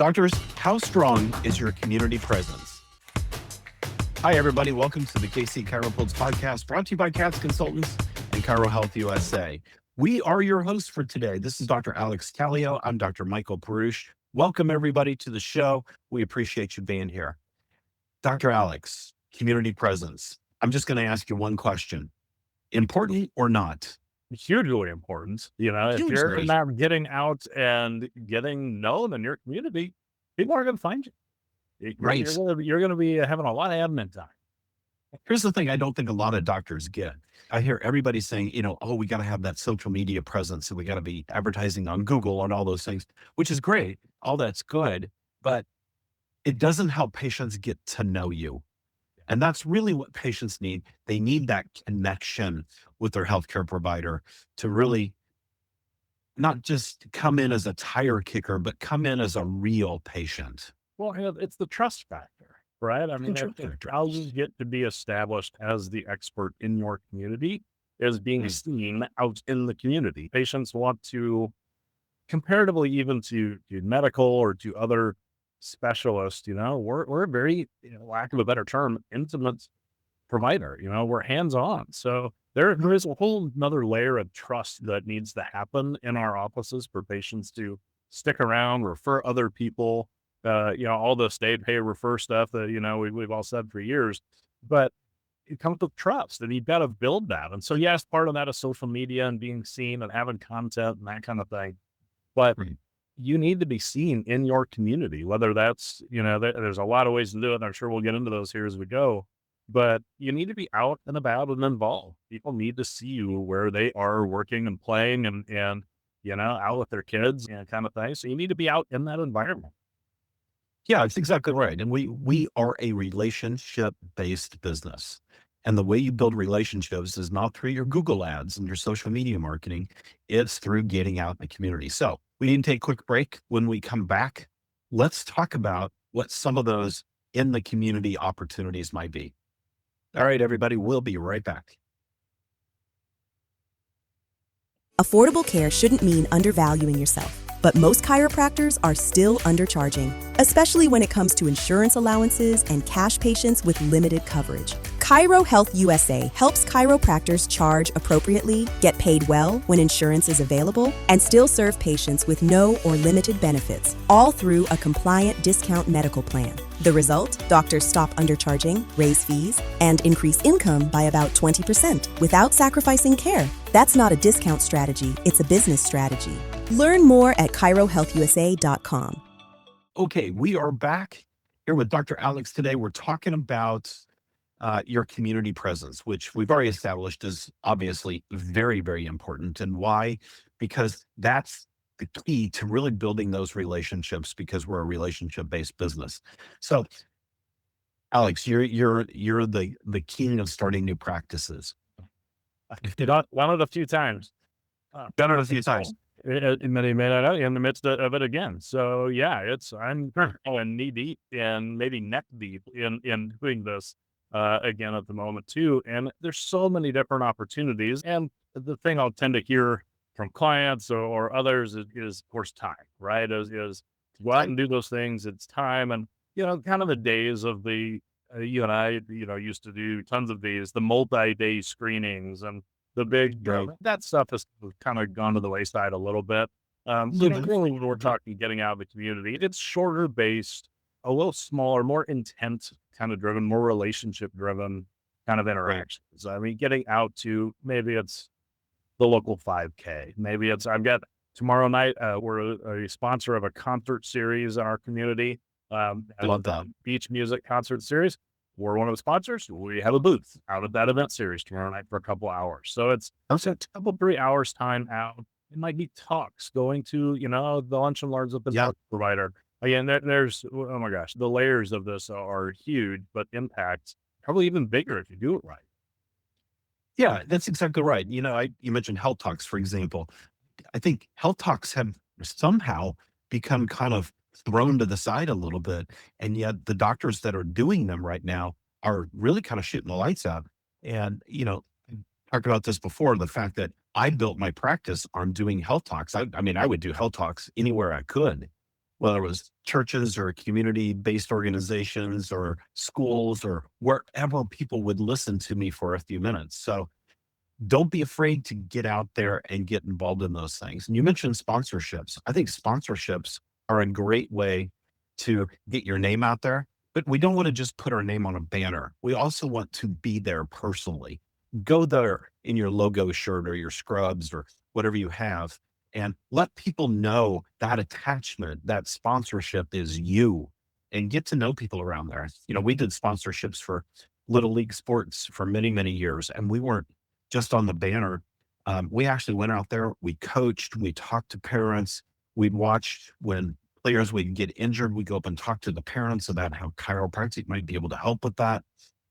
Doctors, how strong is your community presence? Hi, everybody. Welcome to the KC Chiropulse podcast, brought to you by CATS Consultants and Chiro Health USA. We are your hosts for today. This is Dr. Alex Callio. I'm Dr. Michael Perush. Welcome, everybody, to the show. We appreciate you being here. Dr. Alex, community presence. I'm just going to ask you one question. Important or not? Hugely important. If you're Hugely. not getting out and getting known in your community, people are going to find you. Right. You're going to be having a lot of admin time. Here's the thing I don't think a lot of doctors get. I hear everybody saying, oh, we got to have that social media presence and we got to be advertising on Google and all those things, which is great. All that's good, but it doesn't help patients get to know you. And that's really what patients need. They need that connection with their healthcare provider to really not just come in as a tire kicker, but come in as a real patient. Well, it's the trust factor, right? I mean, how you get to be established as the expert in your community is being seen out in the community. Patients want to, comparatively even to medical or to other specialists, we're a very, lack of a better term, intimate provider. We're hands-on. So there is a whole another layer of trust that needs to happen in our offices for patients to stick around, refer other people, all the stay, pay, refer stuff that, we've all said for years, but it comes with trust and you've got to build that. And so, yes, part of that is social media and being seen and having content and that kind of thing. But you need to be seen in your community, whether that's, there's a lot of ways to do it. And I'm sure we'll get into those here as we go, but you need to be out and about and involved. People need to see you where they are working and playing and, out with their kids and kind of thing. So you need to be out in that environment. Yeah, it's exactly right. And we are a relationship-based business. And the way you build relationships is not through your Google ads and your social media marketing. It's through getting out in the community. So we need to take a quick break. When we come back, let's talk about what some of those in the community opportunities might be. All right, everybody, we'll be right back. Affordable care shouldn't mean undervaluing yourself, but most chiropractors are still undercharging, especially when it comes to insurance allowances and cash patients with limited coverage. Chiro Health USA helps chiropractors charge appropriately, get paid well when insurance is available, and still serve patients with no or limited benefits, all through a compliant discount medical plan. The result? Doctors stop undercharging, raise fees, and increase income by about 20% without sacrificing care. That's not a discount strategy, it's a business strategy. Learn more at chirohealthusa.com. Okay, we are back here with Dr. Alex today. We're talking about your community presence, which we've already established is obviously very, very important. And why? Because that's the key to really building those relationships, because we're a relationship-based business. So, Alex, you're the king of starting new practices. Done it a few times. Done it a few times. And then he made it out in the midst of it again. So yeah, I'm knee deep and maybe neck deep in doing this again at the moment too. And there's so many different opportunities. And the thing I'll tend to hear from clients or others is of course time, right? Is go out and do those things. It's time. And, kind of the days of the, you and I, used to do tons of these, the multi-day screenings and the big, that stuff has kind of gone to the wayside a little bit. Really when we're talking getting out of the community, it's shorter based, a little smaller, more intent kind of driven, more relationship driven kind of interactions. I mean, getting out to maybe it's the local 5K. Maybe I've got tomorrow night, we're a sponsor of a concert series in our community. I love that. Beach music concert series. We're one of the sponsors. We have a booth out of that event series tomorrow night for a couple hours. So it's a couple, 3 hours time out. It might be talks going to, the lunch and learns of the provider. Again, there's, oh my gosh, the layers of this are huge, but impacts probably even bigger if you do it right. Yeah, that's exactly right. You mentioned health talks, for example. I think health talks have somehow become kind of thrown to the side a little bit. And yet the doctors that are doing them right now are really kind of shooting the lights out. And, I talked about this before, the fact that I built my practice on doing health talks. I mean, I would do health talks anywhere I could. whether it was churches or community-based organizations or schools or wherever people would listen to me for a few minutes. So don't be afraid to get out there and get involved in those things. And you mentioned sponsorships. I think sponsorships are a great way to get your name out there, but we don't want to just put our name on a banner. We also want to be there personally. Go there in your logo shirt or your scrubs or whatever you have, and let people know that attachment, that sponsorship is you, and get to know people around there. We did sponsorships for Little League sports for many, many years, and we weren't just on the banner. We actually went out there, we coached, we talked to parents, we'd watch when players would get injured, we go up and talk to the parents about how chiropractic might be able to help with that.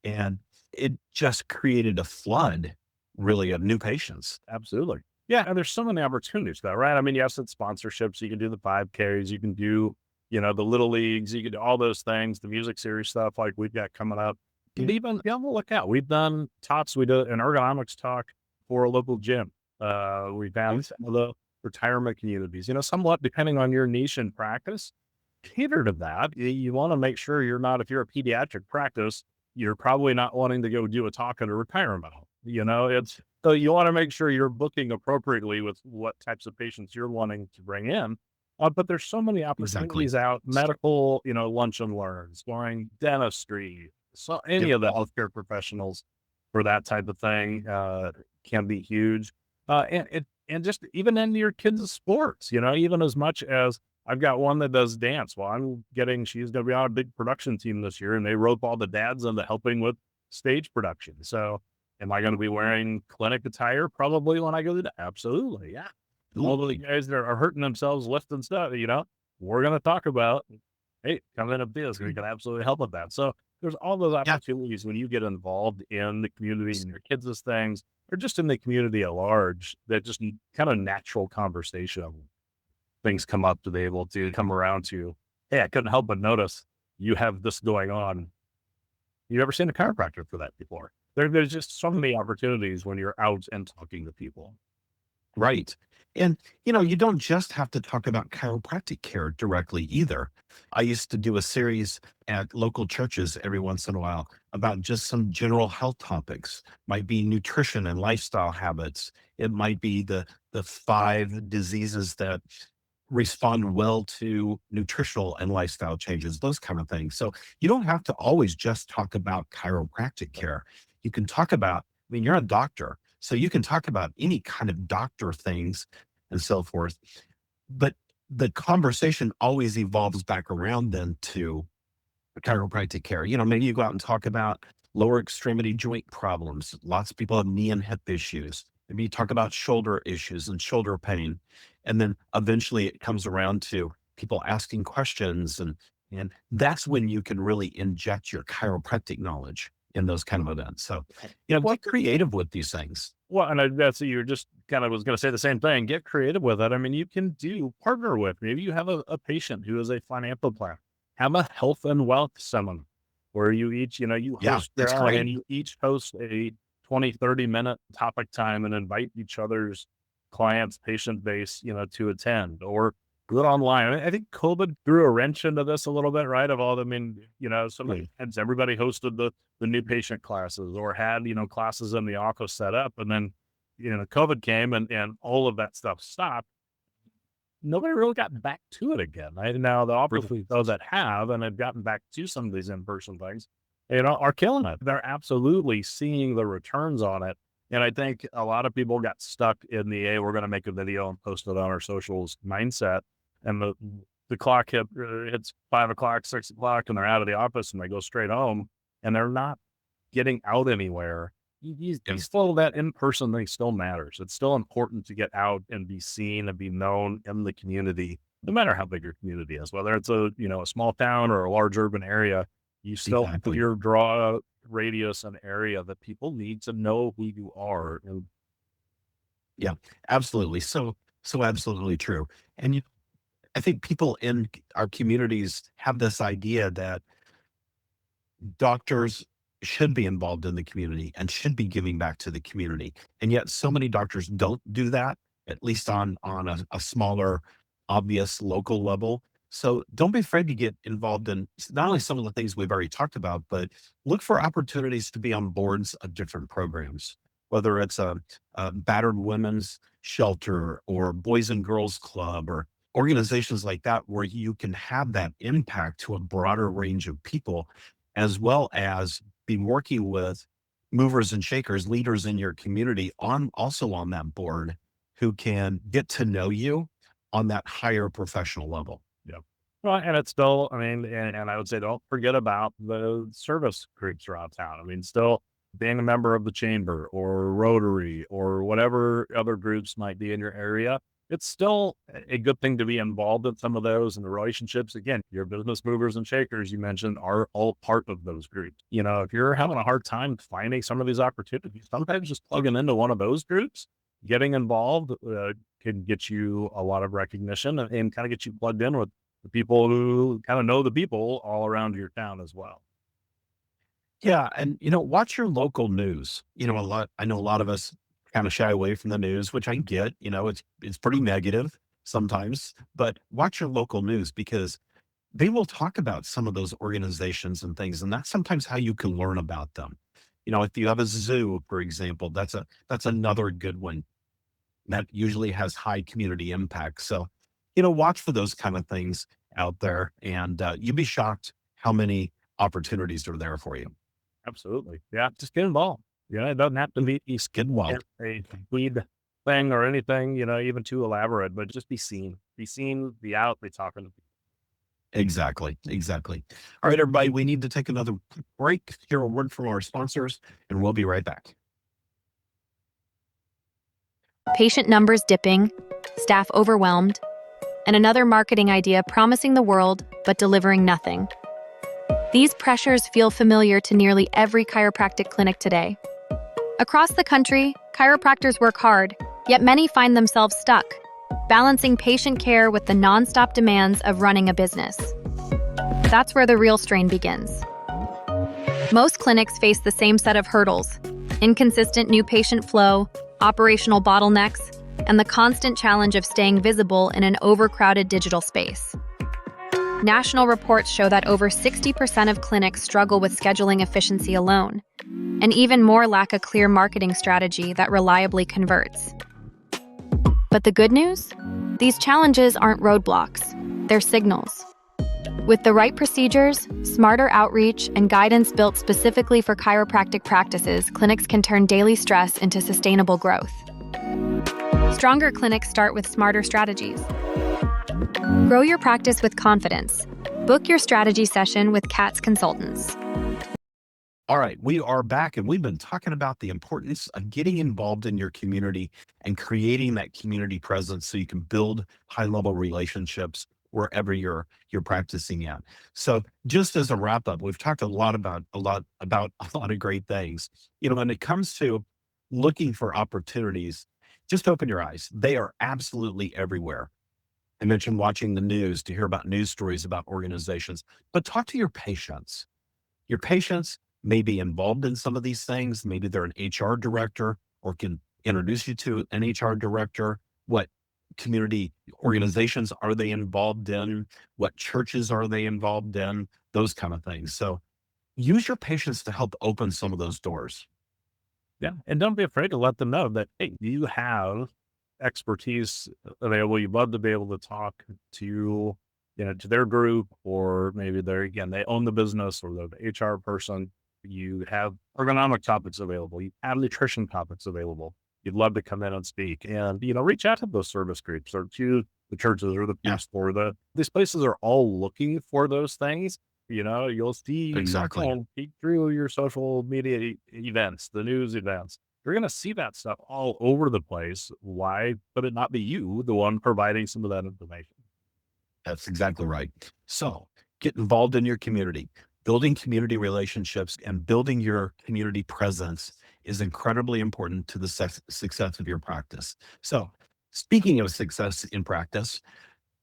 And it just created a flood, really, of new patients. Absolutely. Yeah. And there's so many opportunities though, right? I mean, yes, it's sponsorships. You can do the 5Ks, you can do, the little leagues, you can do all those things, the music series stuff like we've got coming up. And even, look out. We've done talks. We did an ergonomics talk for a local gym. We've had some of the retirement communities, somewhat depending on your niche and practice, cater to that. You want to make sure if you're a pediatric practice, you're probably not wanting to go do a talk at a retirement home. So you want to make sure you're booking appropriately with what types of patients you're wanting to bring in. But there's so many opportunities out, medical, lunch and learn, exploring dentistry. So any of the healthcare professionals for that type of thing can be huge. And just even in your kids' sports, even as much as I've got one that does dance. Well, she's going to be on a big production team this year, and they rope all the dads into helping with stage production. So am I going to be wearing clinic attire? Probably when I go to that. Absolutely. Yeah. All the guys that are hurting themselves lifting stuff, we're going to talk about, hey, come in and do this. We can absolutely help with that. So there's all those opportunities when you get involved in the community and your kids' things, or just in the community at large, that just kind of natural conversation. Things come up to be able to come around to, hey, I couldn't help but notice you have this going on. You ever seen a chiropractor for that before? There's just so many opportunities when you're out and talking to people. Right. And, you don't just have to talk about chiropractic care directly either. I used to do a series at local churches every once in a while about just some general health topics. Might be nutrition and lifestyle habits. It might be the 5 diseases that respond well to nutritional and lifestyle changes, those kind of things. So you don't have to always just talk about chiropractic care. You can talk about, you're a doctor, so you can talk about any kind of doctor things and so forth. But the conversation always evolves back around then to chiropractic care. Maybe you go out and talk about lower extremity joint problems. Lots of people have knee and hip issues. Maybe you talk about shoulder issues and shoulder pain. And then eventually it comes around to people asking questions. And that's when you can really inject your chiropractic knowledge in those kind of events. So, get creative with these things. Well, and that's, you're just kind of was going to say the same thing. Get creative with it. I mean, you can partner with, maybe you have a patient who is a financial planner. Have a health and wealth seminar where you each, you host and you each host a 20, 30-minute topic time and invite each other's clients, patient base, to attend, or do it online. I think COVID threw a wrench into this a little bit, right? Of all the, everybody hosted the new patient classes or had, classes in the office set up. And then, COVID came and all of that stuff stopped. Nobody really got back to it again. Now, obviously those that have and have gotten back to some of these in-person things, are killing it. They're absolutely seeing the returns on it. And I think a lot of people got stuck in the, hey, we're going to make a video and post it on our socials mindset. And the clock hits 5 o'clock, 6 o'clock, and they're out of the office and they go straight home and they're not getting out anywhere. Still, that in-person thing still matters. It's still important to get out and be seen and be known in the community, no matter how big your community is, whether it's a small town or a large urban area. You still have your draw radius and area that people need to know who you are. And yeah, absolutely. So absolutely true. And I think people in our communities have this idea that doctors should be involved in the community and should be giving back to the community. And yet so many doctors don't do that, at least on a smaller, obvious local level. So don't be afraid to get involved in not only some of the things we've already talked about, but look for opportunities to be on boards of different programs, whether it's a battered women's shelter or Boys and Girls Club or organizations like that, where you can have that impact to a broader range of people, as well as be working with movers and shakers, leaders in your community on also on that board who can get to know you on that higher professional level. Yep. Well, and it's still, I mean, and I would say, don't forget about the service groups around town. I mean, still being a member of the chamber or Rotary or whatever other groups might be in your area, it's still a good thing to be involved in some of those, and the relationships. Again, your business movers and shakers you mentioned are all part of those groups. You know, if you're having a hard time finding some of these opportunities, sometimes just plugging into one of those groups, getting involved, can get you a lot of recognition and kind of get you plugged in with the people who kind of know the people all around your town as well. Yeah, and watch your local news. I know a lot of us kind of shy away from the news, which I get. It's pretty negative sometimes, but watch your local news because they will talk about some of those organizations and things, and that's sometimes how you can learn about them. If you have a zoo, for example, that's another good one that usually has high community impact. So, watch for those kind of things out there, and you'd be shocked how many opportunities are there for you. Absolutely. Yeah. Just get involved. It doesn't have to be Get involved. a lead thing or anything, even too elaborate, but just be seen, be out, be talking to people. Exactly. Exactly. All right, everybody, we need to take another break, hear a word from our sponsors, and we'll be right back. Patient numbers dipping, staff overwhelmed, and another marketing idea promising the world but delivering nothing. These pressures feel familiar to nearly every chiropractic clinic today. Across the country, chiropractors work hard, yet many find themselves stuck, balancing patient care with the nonstop demands of running a business. That's where the real strain begins. Most clinics face the same set of hurdles: inconsistent new patient flow, operational bottlenecks, and the constant challenge of staying visible in an overcrowded digital space. National reports show that over 60% of clinics struggle with scheduling efficiency alone, and even more lack a clear marketing strategy that reliably converts. But the good news? These challenges aren't roadblocks, they're signals. With the right procedures, smarter outreach, and guidance built specifically for chiropractic practices, clinics can turn daily stress into sustainable growth. Stronger clinics start with smarter strategies. Grow your practice with confidence. Book your strategy session with CATS Consultants. All right, we are back, and we've been talking about the importance of getting involved in your community and creating that community presence so you can build high-level relationships wherever you're practicing at. So, just as a wrap up, we've talked a lot about a lot of great things. When it comes to looking for opportunities, just open your eyes. They are absolutely everywhere. I mentioned watching the news to hear about news stories about organizations, but talk to your patients. Your patients may be involved in some of these things. Maybe they're an HR director or can introduce you to an HR director. What community organizations are they involved in? What churches are they involved in? Those kind of things. So use your patients to help open some of those doors. Yeah. And don't be afraid to let them know that, hey, you have expertise available. You'd love to be able to talk to, to their group, or maybe they own the business or they're the HR person. You have ergonomic topics available. You have nutrition topics available. You'd love to come in and speak and, reach out to those service groups or to the churches or the people or these places are all looking for those things. You'll see Exactly. peek through your social media events, the news events. You're going to see that stuff all over the place. Why would it not be you, the one providing some of that information? That's exactly right. So get involved in your community. Building community relationships and building your community presence is incredibly important to the success of your practice. So speaking of success in practice,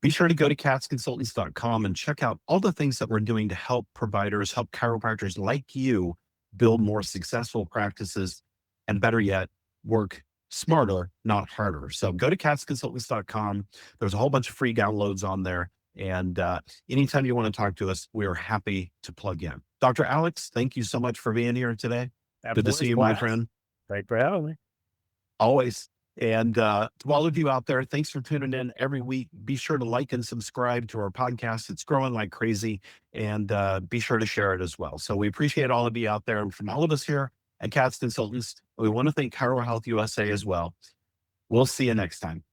be sure to go to catsconsultants.com and check out all the things that we're doing to help providers, help chiropractors like you build more successful practices, and better yet, work smarter, not harder. So go to catsconsultants.com. There's a whole bunch of free downloads on there. And anytime you want to talk to us, we are happy to plug in. Dr. Alex, thank you so much for being here today. Good to see you, my friend. Thanks for having me. Always. And to all of you out there, thanks for tuning in every week. Be sure to like and subscribe to our podcast. It's growing like crazy. And be sure to share it as well. So we appreciate all of you out there. And from all of us here at Katz Consultants, we want to thank Chiro Health USA as well. We'll see you next time.